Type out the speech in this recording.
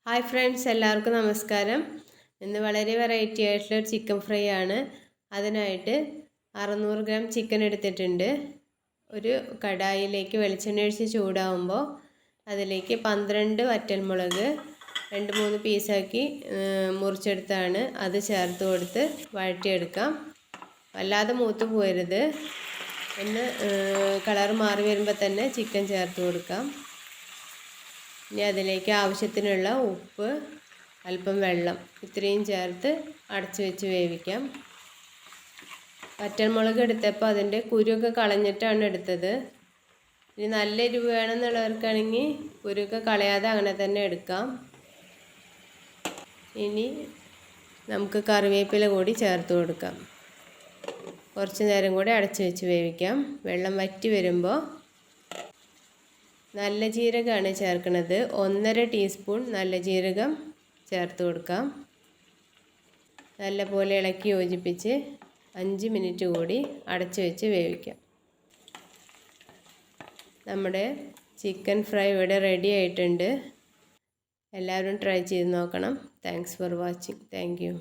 Hi friends, എല്ലാവർക്കും നമസ്കാരം. ഇന്ന് വളരെ വെറൈറ്റി ആയിട്ടുള്ള ഒരു ചിക്കൻ ഫ്രൈ ആണ്. അതിനായിട്ട് 600 ഗ്രാം ചിക്കൻ എടുത്തിട്ടുണ്ട്. ഒരു കടായിലേക്ക് വെളിച്ചെണ്ണ ഒഴിച്ച് ചൂടാവുമ്പോൾ അതിലേക്ക് 12 വറ്റൽമുളക് 2-3 പീസാക്കി മുറിച്ചെടുത്താണ് അത് ചേർത്ത് കൊടുത്ത് വഴറ്റിയെടുക്കാം. വല്ലാതെ മൂത്ത് പോരുത്. ഒന്ന് കളർ മാറി വരുമ്പോൾ തന്നെ ചിക്കൻ ചേർത്ത് കൊടുക്കാം. ഇനി അതിലേക്ക് ആവശ്യത്തിനുള്ള ഉപ്പ്, അല്പം വെള്ളം ഇത്രയും ചേർത്ത് അടച്ചു വെച്ച് വേവിക്കാം. വറ്റൽമുളക് എടുത്തപ്പോൾ അതിൻ്റെ കുരുവൊക്കെ കളഞ്ഞിട്ടാണ് എടുത്തത്. ഇനി നല്ല എരിവ് വേണമെന്നുള്ളവർക്കാണെങ്കിൽ കുരുവൊക്കെ കളയാതെ അങ്ങനെ തന്നെ എടുക്കാം. ഇനി നമുക്ക് കറിവേപ്പില കൂടി ചേർത്ത് കൊടുക്കാം. കുറച്ച് നേരം കൂടി അടച്ചു വെച്ച് വേവിക്കാം. വെള്ളം വറ്റി വരുമ്പോൾ നല്ല ജീരകമാണ് ചേർക്കുന്നത്. 1.5 ടീസ്പൂൺ നല്ല ജീരകം ചേർത്ത് കൊടുക്കാം. നല്ലപോലെ ഇളക്കി യോജിപ്പിച്ച് 5 മിനിറ്റ് കൂടി അടച്ചു വെച്ച് വേവിക്കാം. നമ്മുടെ ചിക്കൻ ഫ്രൈ ഇവിടെ റെഡി ആയിട്ടുണ്ട്. എല്ലാവരും ട്രൈ ചെയ്ത് നോക്കണം. Thanks for watching. Thank you.